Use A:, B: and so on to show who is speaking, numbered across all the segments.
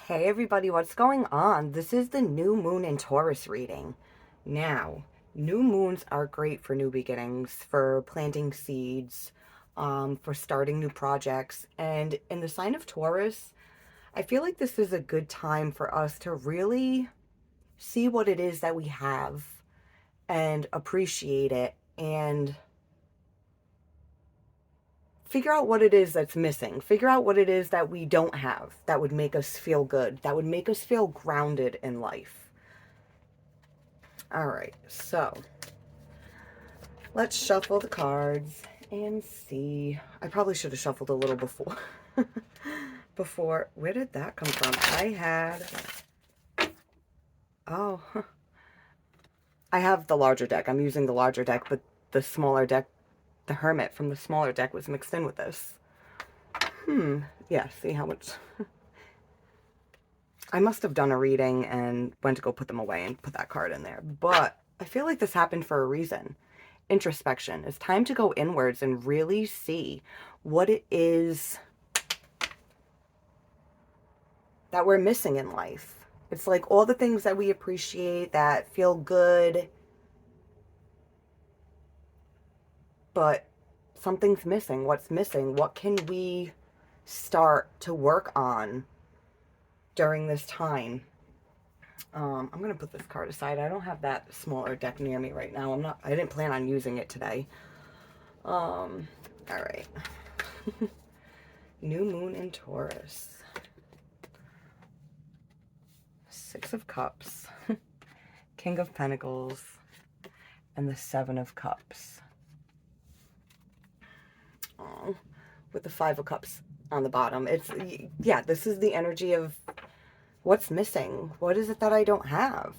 A: Hey everybody, what's going on? This is the new moon in Taurus reading. Now, new moons are great for new beginnings, for planting seeds, for starting new projects. And in the sign of Taurus, I feel like this is a good time for us to really see what it is that we have and appreciate it and figure out what it is that's missing. Figure out what it is that we don't have that would make us feel good, that would make us feel grounded in life. All right, so let's shuffle the cards and see. I probably should have shuffled a little before. Where did that come from? Oh, I have the larger deck. I'm using the larger deck, but the smaller deck, the Hermit from the smaller deck was mixed in with this. Yeah, see how much... I must have done a reading and went to go put them away and put that card in there. But I feel like this happened for a reason. Introspection. It's time to go inwards and really see what it is that we're missing in life. It's like all the things that we appreciate, that feel good, but something's missing. What's missing? What can we start to work on during this time? I'm going to put this card aside. I don't have that smaller deck near me right now. I didn't plan on using it today. All right. New moon in Taurus. Six of Cups. King of Pentacles. And the Seven of Cups. Oh, with the Five of Cups on the bottom. Yeah, this is the energy of what's missing. What is it that I don't have?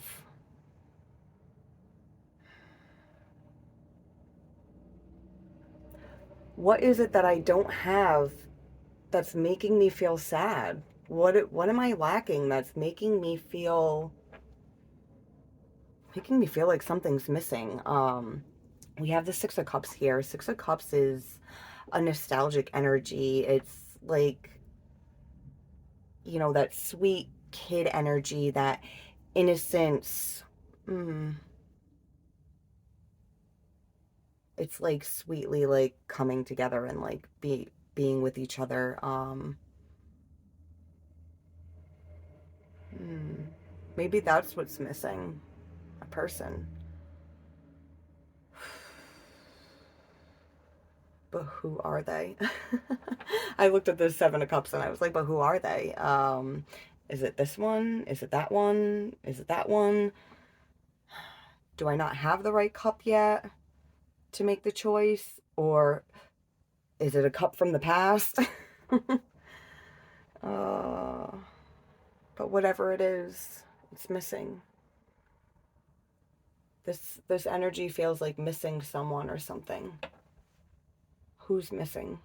A: What is it that I don't have that's making me feel sad? What am I lacking that's making me feel like something's missing? We have the Six of Cups here. Six of Cups is a nostalgic energy. It's like, that sweet kid energy, that innocence. It's like sweetly like coming together and like being with each other. Maybe that's what's missing. A person. But who are they? I looked at the Seven of Cups and I was like, but who are they? Is it this one? Is it that one? Is it that one? Do I not have the right cup yet to make the choice? Or is it a cup from the past? uh, but whatever it is, it's missing. This energy feels like missing someone or something. Who's missing?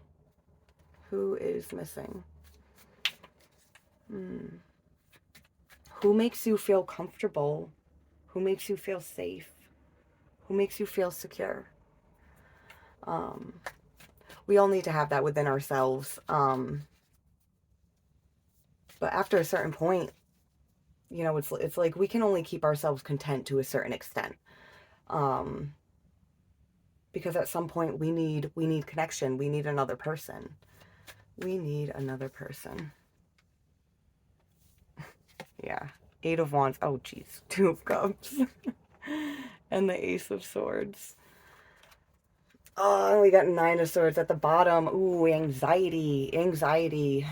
A: Who is missing? Who makes you feel comfortable? Who makes you feel safe? Who makes you feel secure? We all need to have that within ourselves. But after a certain point, it's like we can only keep ourselves content to a certain extent. Because at some point we need connection. We need another person. We need another person. Yeah. Eight of Wands. Oh, geez. Two of Cups. And the Ace of Swords. Oh, we got Nine of Swords at the bottom. Ooh, anxiety. Anxiety.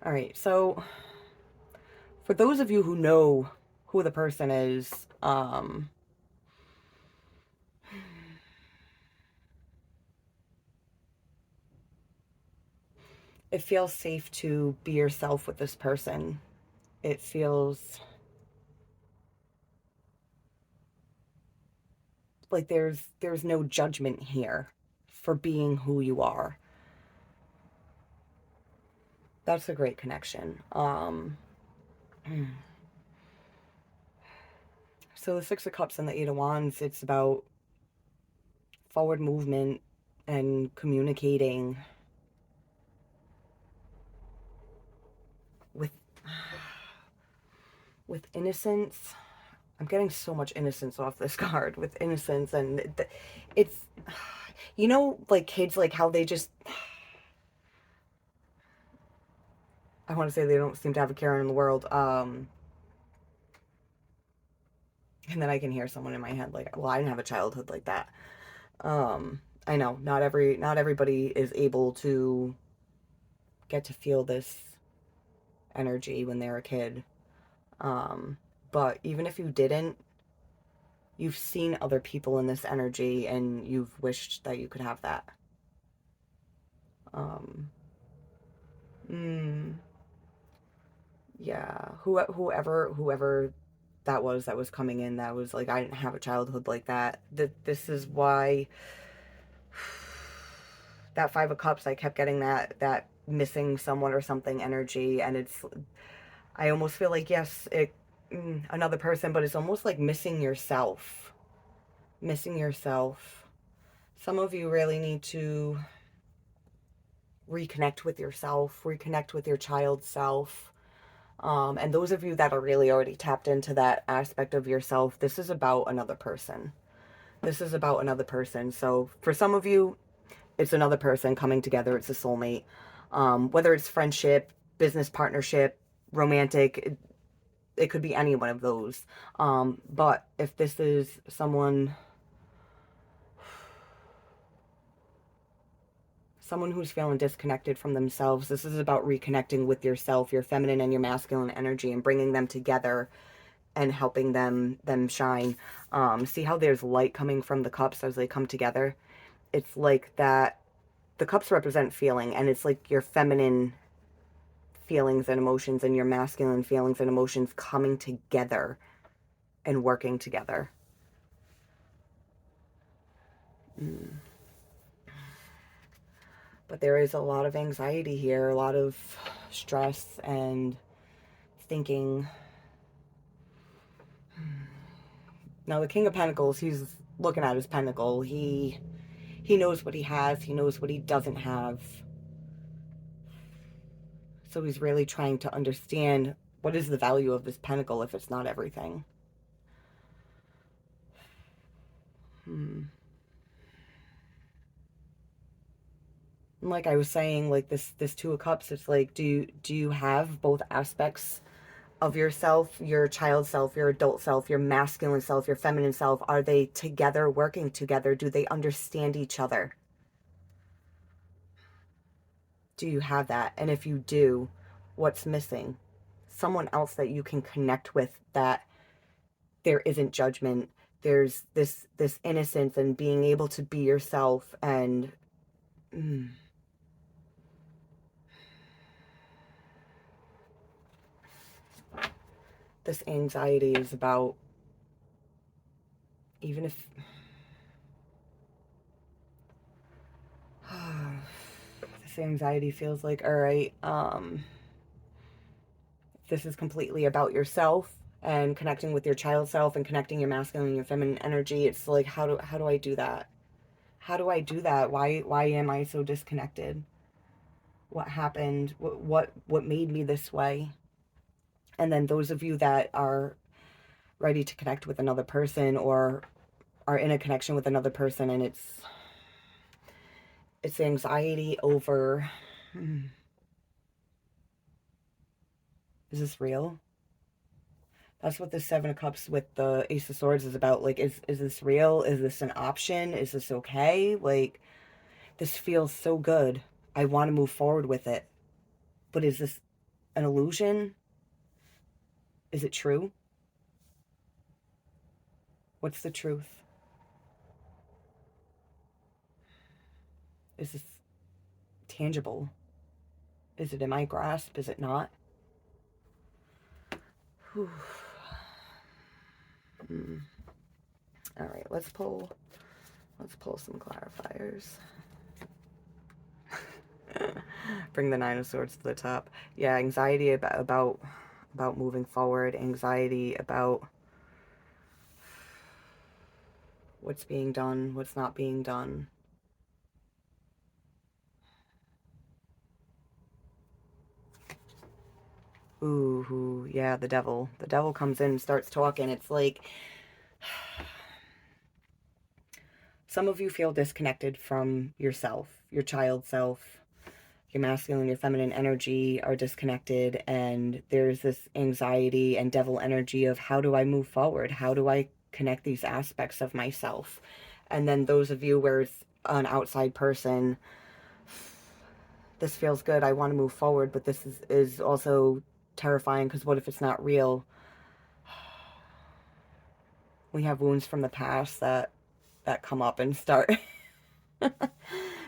A: All right. So, for those of you who know who the person is, it feels safe to be yourself with this person. It feels like there's no judgment here for being who you are. That's a great connection. So the Six of Cups and the Eight of Wands, it's about forward movement and communicating with innocence, I'm getting so much innocence off this card with innocence, and it's, you know, like kids, like how they just, I want to say they don't seem to have a care in the world. And then I can hear someone in my head like, well, I didn't have a childhood like that. I know not everybody is able to get to feel this energy when they're a kid. Um, but even if you didn't, you've seen other people in this energy and you've wished that you could have that. Um, mm, yeah, whoever that was coming in, that was like, I didn't have a childhood like that. This is why that Five of Cups, I kept getting that missing someone or something energy, and it's, I almost feel like, yes, another person, but it's almost like missing yourself. Missing yourself. Some of you really need to reconnect with yourself, reconnect with your child self. And those of you that are really already tapped into that aspect of yourself, this is about another person. This is about another person. So for some of you, it's another person coming together. It's a soulmate. Whether it's friendship, business partnership, romantic, it could be any one of those. But if this is someone who's feeling disconnected from themselves, this is about reconnecting with yourself, your feminine and your masculine energy, and bringing them together and helping them shine. See how there's light coming from the cups as they come together? It's like that. The cups represent feeling, and it's like your feminine feelings and emotions and your masculine feelings and emotions coming together and working together. But there is a lot of anxiety here, a lot of stress and thinking. Now the King of Pentacles, he's looking at his pentacle. He knows what he has, he knows what he doesn't have. So he's really trying to understand, what is the value of this pentacle if it's not everything? Like I was saying, like this Two of Cups, it's like, do you have both aspects of yourself, your child self, your adult self, your masculine self, your feminine self? Are they together, working together? Do they understand each other? Do you have that? And if you do, what's missing? Someone else that you can connect with, that there isn't judgment, there's this innocence and being able to be yourself. And this anxiety is about, even if this anxiety feels like, all right, this is completely about yourself and connecting with your child self and connecting your masculine and your feminine energy. It's like, how do I do that? How do I do that? Why am I so disconnected? What happened? What made me this way? And then those of you that are ready to connect with another person, or are in a connection with another person, and it's anxiety over, is this real? That's what the Seven of Cups with the Ace of Swords is about. Like, is this real? Is this an option? Is this okay? Like, this feels so good. I want to move forward with it. But is this an illusion? Is it true? What's the truth? Is this tangible? Is it in my grasp? Is it not? Whew. All right, let's pull some clarifiers. Bring the Nine of Swords to the top. Yeah, anxiety about moving forward, anxiety about what's being done, what's not being done. Ooh, yeah, the devil. The devil comes in and starts talking. It's like some of you feel disconnected from yourself, your child self. Your masculine, your feminine energy are disconnected, and there's this anxiety and devil energy of how do I move forward? How do I connect these aspects of myself? And then those of you where it's an outside person, this feels good, I want to move forward, but this is also terrifying because what if it's not real? We have wounds from the past that come up and start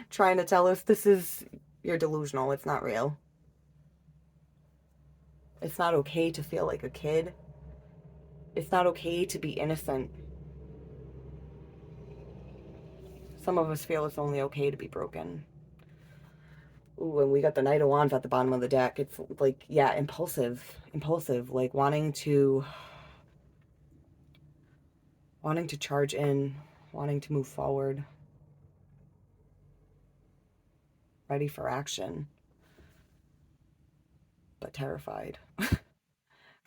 A: trying to tell us this is, you're delusional, it's not real. It's not okay to feel like a kid. It's not okay to be innocent. Some of us feel it's only okay to be broken. Ooh, and we got the Knight of Wands at the bottom of the deck. It's like, yeah, impulsive, like wanting to charge in, wanting to move forward, ready for action, but terrified.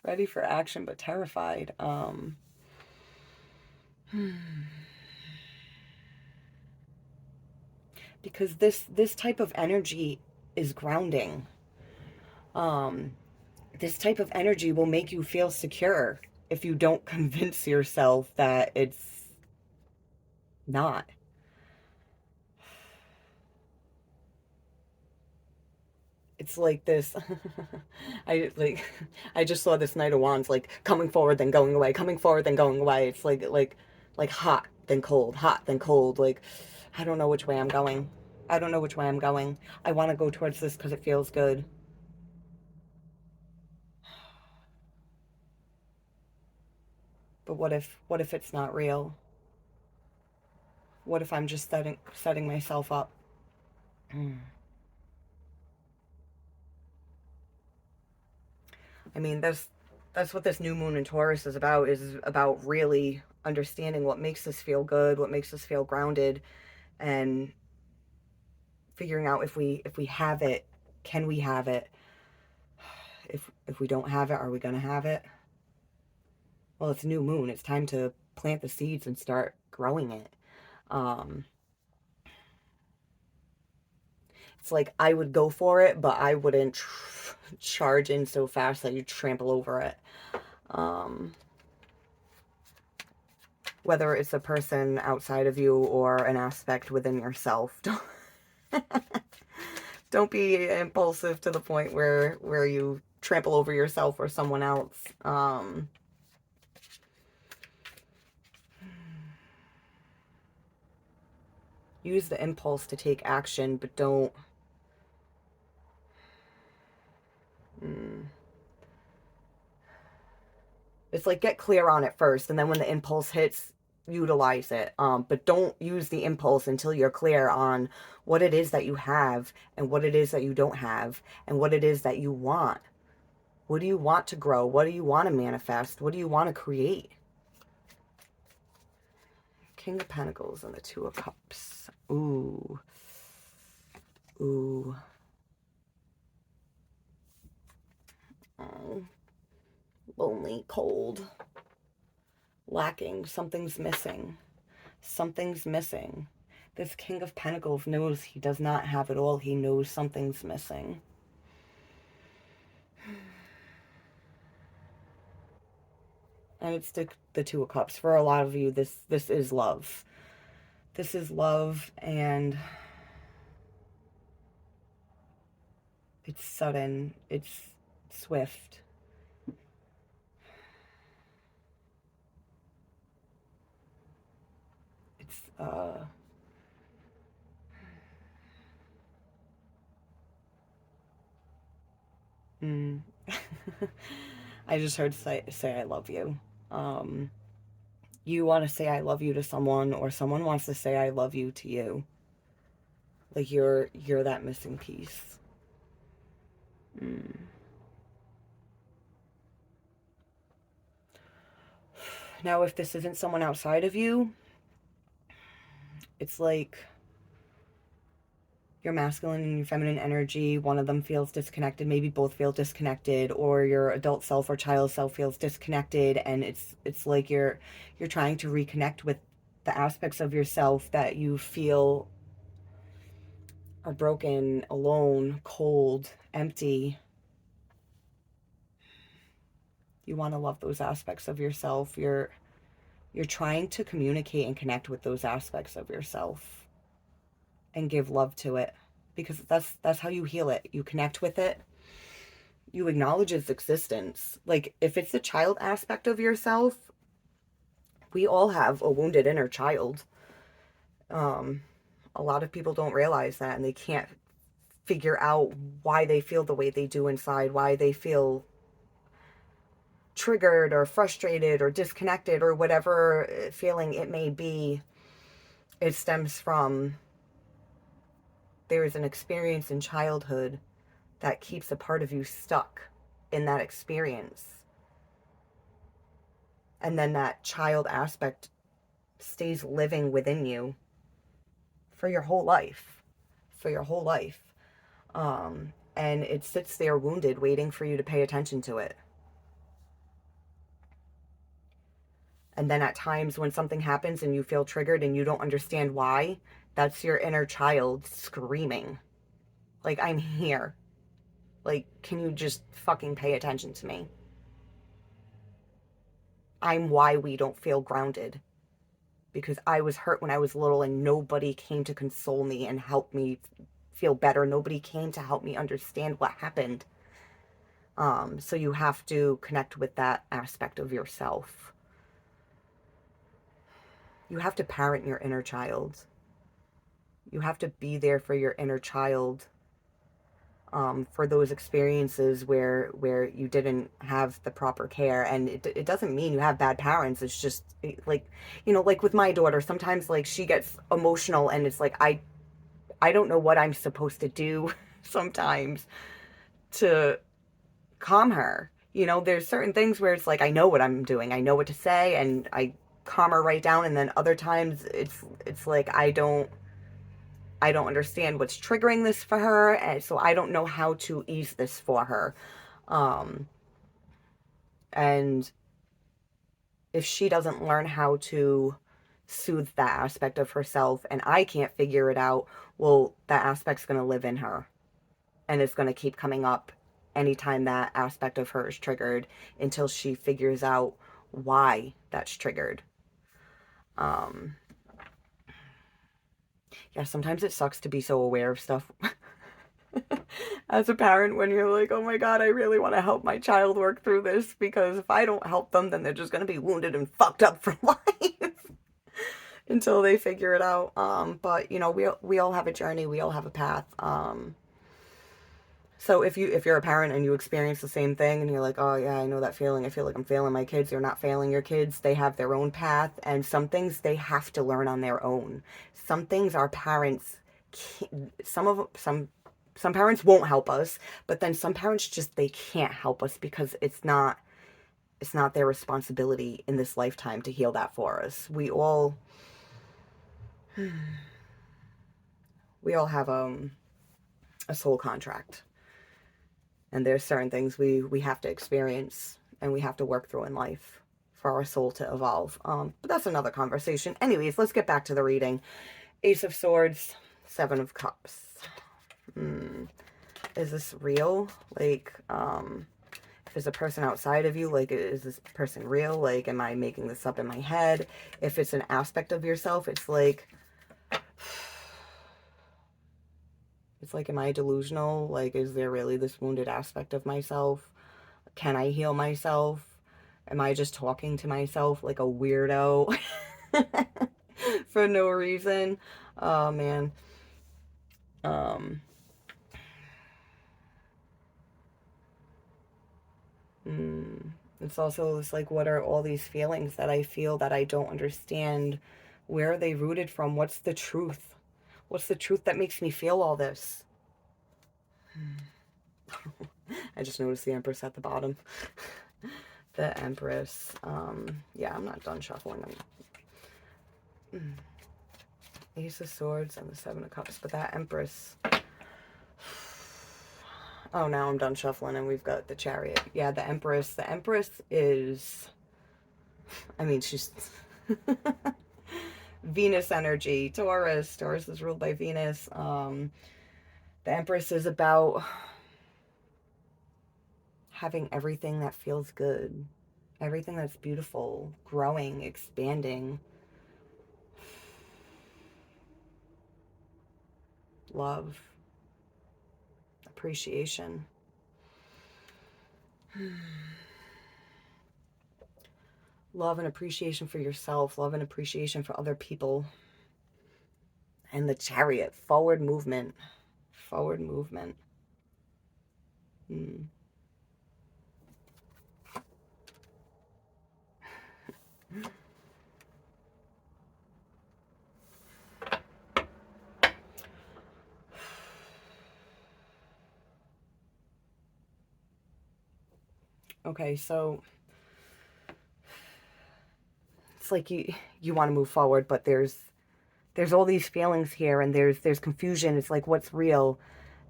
A: Ready for action, but terrified. Because this type of energy is grounding. Um, this type of energy will make you feel secure if you don't convince yourself that it's not. It's like this. I just saw this Knight of Wands like coming forward then going away, coming forward then going away. It's like hot then cold, hot then cold. Like I don't know which way I'm going. I don't know which way I'm going. I want to go towards this because it feels good. But what if it's not real? What if I'm just setting myself up? I mean, that's what this new moon in Taurus is about really understanding what makes us feel good, what makes us feel grounded, and figuring out if we have it, can we have it? If we don't have it, are we gonna have it? Well, it's a new moon. It's time to plant the seeds and start growing it. Um, it's like I would go for it, but I wouldn't charge in so fast that you trample over it. Um, whether it's a person outside of you or an aspect within yourself. Don't be impulsive to the point where you trample over yourself or someone else. Use the impulse to take action, but don't. Mm, it's like get clear on it first, and then when the impulse hits, utilize it. But don't use the impulse until you're clear on what it is that you have and what it is that you don't have and what it is that you want. What do you want to grow? What do you want to manifest? What do you want to create? King of Pentacles and the Two of Cups. Ooh. Ooh. Oh. Lonely, cold, lacking. Something's missing. Something's missing. This King of Pentacles knows he does not have it all. He knows something's missing. And it's the Two of Cups. For a lot of you, this is love. This is love, and it's sudden. It's swift. It's mm. I just heard say I love you. Um, you want to say I love you to someone, or someone wants to say I love you to you. Like you're that missing piece. Mm. Now, if this isn't someone outside of you, it's like your masculine and your feminine energy, one of them feels disconnected, maybe both feel disconnected, or your adult self or child self feels disconnected, and it's like you're trying to reconnect with the aspects of yourself that you feel are broken, alone, cold, empty. You want to love those aspects of yourself. You're trying to communicate and connect with those aspects of yourself and give love to it, because that's how you heal it. You connect with it. You acknowledge its existence. Like, if it's the child aspect of yourself, we all have a wounded inner child. A lot of people don't realize that, and they can't figure out why they feel the way they do inside, why they feel triggered or frustrated or disconnected or whatever feeling it may be. It stems from, there is an experience in childhood that keeps a part of you stuck in that experience. And then that child aspect stays living within you for your whole life. For your whole life. And it sits there wounded, waiting for you to pay attention to it. And then at times when something happens and you feel triggered and you don't understand why, that's your inner child screaming. Like, I'm here. Like, can you just fucking pay attention to me? I'm why we don't feel grounded. Because I was hurt when I was little and nobody came to console me and help me feel better. Nobody came to help me understand what happened. So you have to connect with that aspect of yourself. You have to parent your inner child. You have to be there for your inner child, for those experiences where you didn't have the proper care. And it doesn't mean you have bad parents. It's just like, like with my daughter, sometimes like she gets emotional and it's like I don't know what I'm supposed to do sometimes to calm her. There's certain things where it's like I know what I'm doing, I know what to say, and I calm her right down. And then other times it's like I don't understand what's triggering this for her, and so I don't know how to ease this for her. And if she doesn't learn how to soothe that aspect of herself and I can't figure it out, well, that aspect's going to live in her. And it's going to keep coming up anytime that aspect of her is triggered until she figures out why that's triggered. Yeah, sometimes it sucks to be so aware of stuff as a parent when you're like, oh my God, I really want to help my child work through this, because if I don't help them, then they're just going to be wounded and fucked up for life until they figure it out. But we all have a journey. We all have a path. So if you're a parent and you experience the same thing and you're like, oh yeah, I know that feeling. I feel like I'm failing my kids. You're not failing your kids. They have their own path, and some things they have to learn on their own. Some things our parents can't, some parents won't help us, but then some parents just, they can't help us because it's not their responsibility in this lifetime to heal that for us. We all have a soul contract. And there's certain things we have to experience and we have to work through in life for our soul to evolve. But that's another conversation. Anyways, let's get back to the reading. Ace of Swords, Seven of Cups. Is this real? Like, if there's a person outside of you, like, is this person real? Like, am I making this up in my head? If it's an aspect of yourself, it's like, am I delusional? Like, is there really this wounded aspect of myself? Can I heal myself? Am I just talking to myself like a weirdo for no reason? Oh, man. It's also, it's like, what are all these feelings that I feel that I don't understand? Where are they rooted from? What's the truth? What's the truth that makes me feel all this? I just noticed the Empress at the bottom. The Empress. Yeah, I'm not done shuffling them. Ace of Swords and the Seven of Cups. But that Empress, Oh, now I'm done shuffling and we've got the Chariot. Yeah, the Empress. The Empress is, I mean, she's Venus energy. Taurus. Taurus is ruled by Venus. The Empress is about having everything that feels good, everything that's beautiful, growing, expanding, love, appreciation. Love and appreciation for yourself, love and appreciation for other people. And the Chariot, forward movement. Forward movement. Hmm. Okay, so it's like you want to move forward, but there's all these feelings here, and there's confusion. It's like, what's real?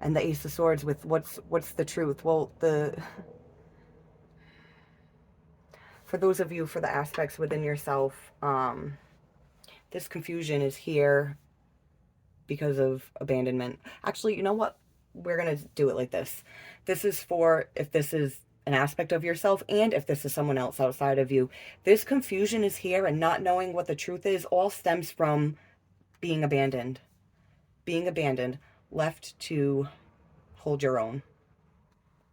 A: And the Ace of Swords with what's the truth? Well, the for those of you, for the aspects within yourself, this confusion is here because of abandonment. Actually, you know what? We're going to do it like this. This is for if this is an aspect of yourself and if this is someone else outside of you. This confusion is here, and not knowing what the truth is all stems from being abandoned. Being abandoned, left to hold your own.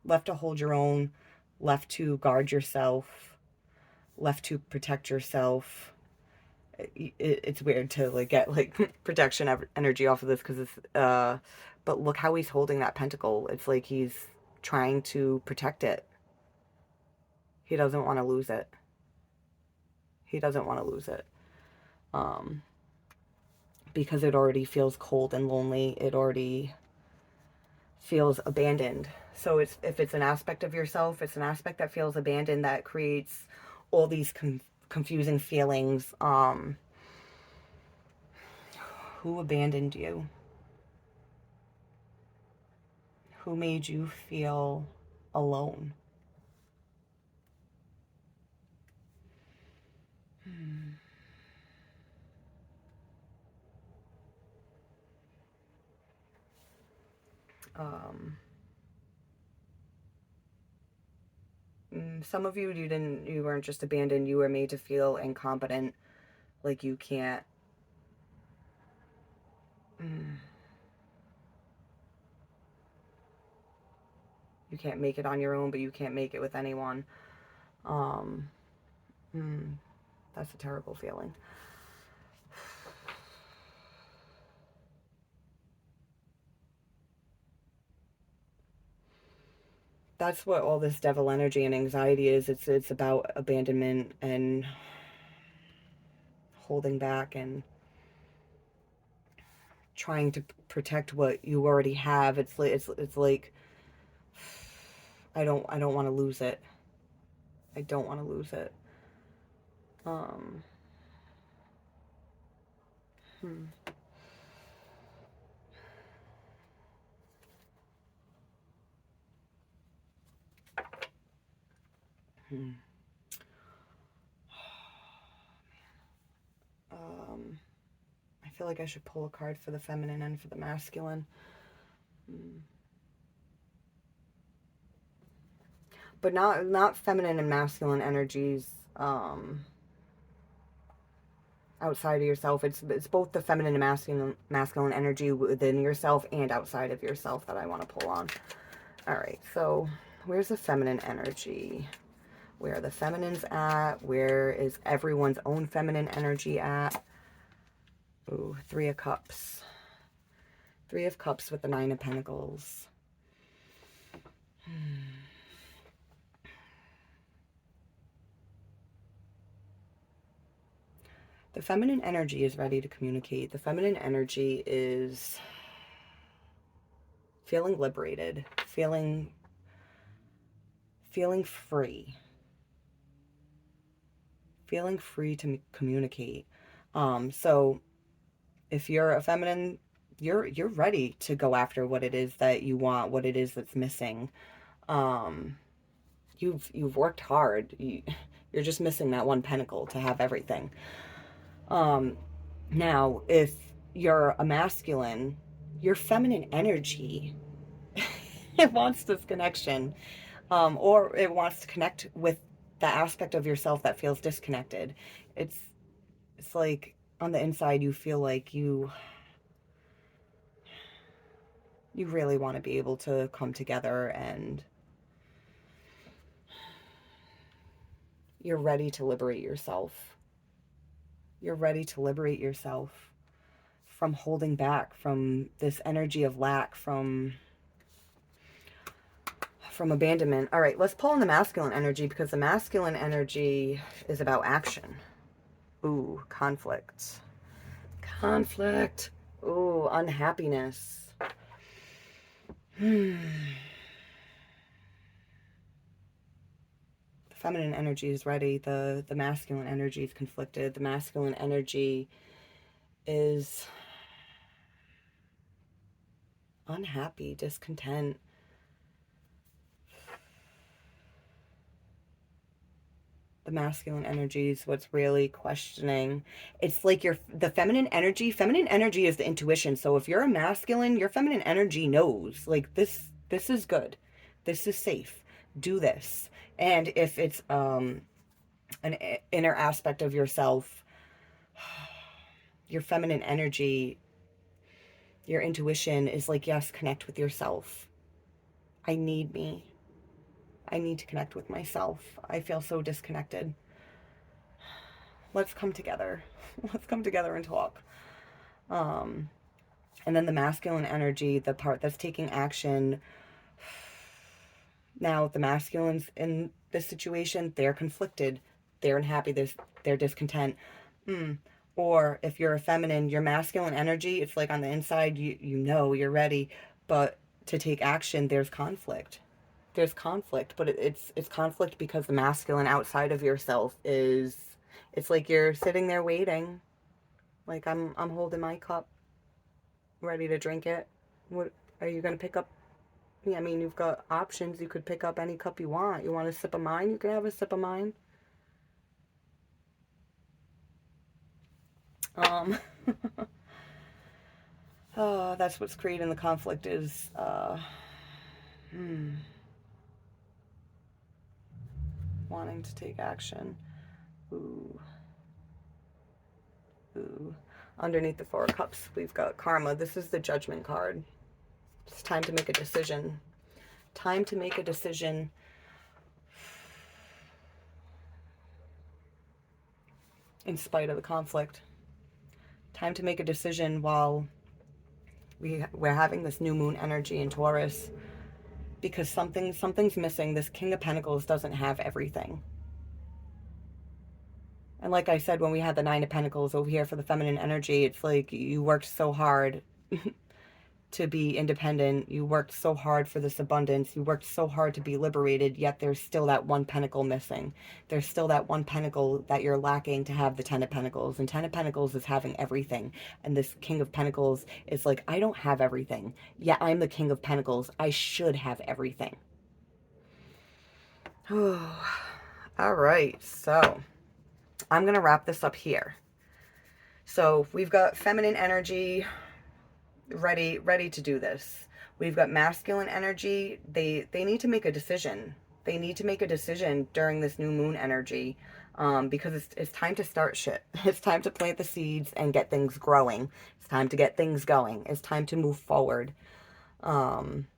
A: Left to hold your own, left to guard yourself, left to protect yourself. It's weird to like get like protection energy off of this because it's but look how he's holding that pentacle. It's like he's trying to protect it. He doesn't want to lose it. He doesn't want to lose it. um because it already feels cold and lonely. It already feels abandoned. So it's, if it's an aspect of yourself, it's an aspect that feels abandoned, that creates all these confusing feelings. Who abandoned you? Who made you feel alone? Um, some of you, you weren't just abandoned, you were made to feel incompetent, like you can't, you can't make it on your own, but you can't make it with anyone. Um, that's a terrible feeling. That's what all this devil energy and anxiety is. It's about abandonment and holding back and trying to protect what you already have. It's like I don't want to lose it. I don't want to lose it. Um, hmm, hmm. Um, I feel like I should pull a card for the feminine and for the masculine. Hmm. But not feminine and masculine energies outside of yourself. It's both the feminine and masculine energy within yourself and outside of yourself that I want to pull on. All right, so where's the feminine energy? Where are the feminines at? Where is everyone's own feminine energy at? Ooh, Three of Cups. Three of Cups with the Nine of Pentacles. The feminine energy is ready to communicate. The feminine energy is feeling liberated, feeling free, to communicate. So if you're a feminine, you're ready to go after what it is that you want, what it is that's missing. Um, you've worked hard. You're just missing that one pentacle to have everything. Um, Now, if you're a masculine, your feminine energy, it wants this connection, or it wants to connect with the aspect of yourself that feels disconnected. It's it's like on the inside you feel like you really want to be able to come together, and you're ready to liberate yourself. You're ready to liberate yourself from holding back, from this energy of lack, from abandonment. All right, let's pull in the masculine energy, because the masculine energy is about action. Ooh, conflict. Conflict. Ooh, unhappiness. The feminine energy is ready. The masculine energy is conflicted. The masculine energy is unhappy, discontent. The masculine energy is what's really questioning. It's like the feminine energy is the intuition. So if you're a masculine, your feminine energy knows, like, this is good, this is safe, do this. And if it's an inner aspect of yourself, your feminine energy, your intuition is like, yes, connect with yourself. I need me. I need to connect with myself. I feel so disconnected. Let's come together. Let's come together and talk. Um, and then the masculine energy, the part that's taking action. Now, the masculines in this situation, they're conflicted. They're unhappy. They're discontent. Or if you're a feminine, your masculine energy, it's like on the inside, you know you're ready. But to take action, there's conflict. There's conflict, but it's conflict because the masculine outside of yourself is, it's like you're sitting there waiting. Like, I'm holding my cup, ready to drink it. What are you gonna pick up? Yeah, I mean, you've got options. You could pick up any cup you want. You want a sip of mine? You can have a sip of mine. Um, that's what's creating the conflict is, wanting to take action. Ooh, ooh. Underneath the Four of Cups, we've got Karma. This is the Judgment card. It's time to make a decision. Time to make a decision. In spite of the conflict. Time to make a decision while we're having this new moon energy in Taurus, because something's missing. This King of Pentacles doesn't have everything. And like I said, when we had the Nine of Pentacles over here for the feminine energy, it's like you worked so hard to be independent. You worked so hard for this abundance. You worked so hard to be liberated, yet there's still that one pentacle missing. There's still that one pentacle that you're lacking to have the Ten of Pentacles. And Ten of Pentacles is having everything. And this King of Pentacles is like, I don't have everything. Yeah, I'm the King of Pentacles. I should have everything. All right, so I'm going to wrap this up here. So we've got feminine energy ready to do this. We've got masculine energy. They need to make a decision. They need to make a decision during this new moon energy, because it's time to start shit. It's time to plant the seeds and get things growing. It's time to get things going. It's time to move forward. It's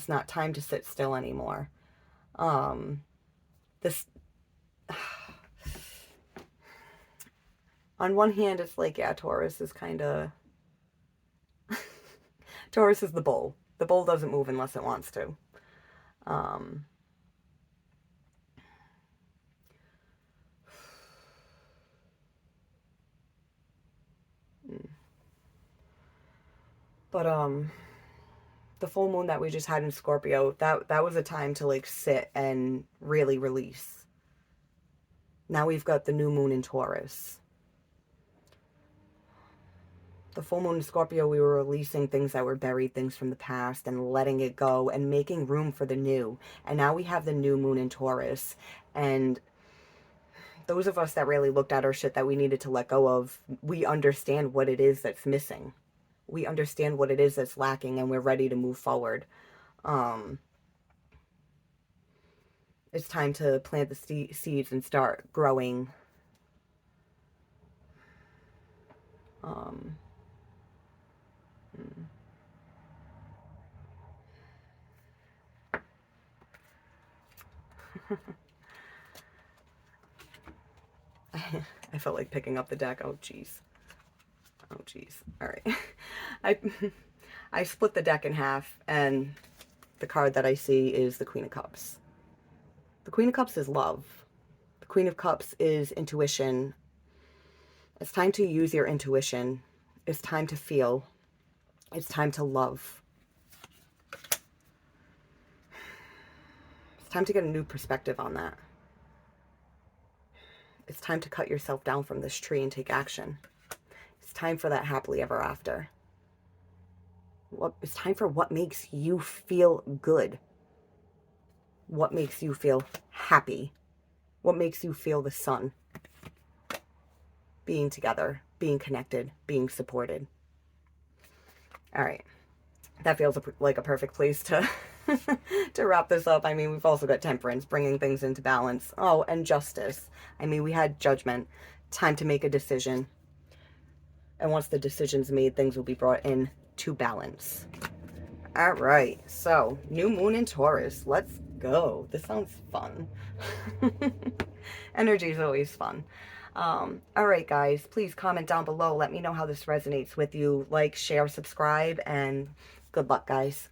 A: not time to sit still anymore. This on one hand, it's like, yeah, Taurus is kind of Taurus is the bull. The bull doesn't move unless it wants to. Um, but the full moon that we just had in Scorpio, that was a time to like sit and really release. Now we've got the new moon in Taurus. The full moon in Scorpio, we were releasing things that were buried, things from the past, and letting it go and making room for the new. And now we have the new moon in Taurus. And those of us that really looked at our shit that we needed to let go of, we understand what it is that's missing. We understand what it is that's lacking, and we're ready to move forward. It's time to plant the seeds and start growing. I felt like picking up the deck. Oh, jeez. Oh, jeez. All right. I, I split the deck in half, and the card that I see is the Queen of Cups. The Queen of Cups is love. The Queen of Cups is intuition. It's time to use your intuition. It's time to feel. It's time to love. It's time to get a new perspective on that. It's time to cut yourself down from this tree and take action. It's time for that happily ever after. It's time for what makes you feel good. What makes you feel happy. What makes you feel the sun. Being together, being connected, being supported. All right. That feels like a perfect place to to wrap this up. I mean, we've also got temperance, bringing things into balance. Oh, and justice. I mean, we had judgment. Time to make a decision. And once the decision's made, things will be brought in to balance. All right. So, new moon in Taurus. Let's go. This sounds fun. Energy is always fun. All right, guys. Please comment down below. Let me know how this resonates with you. Like, share, subscribe, and good luck, guys.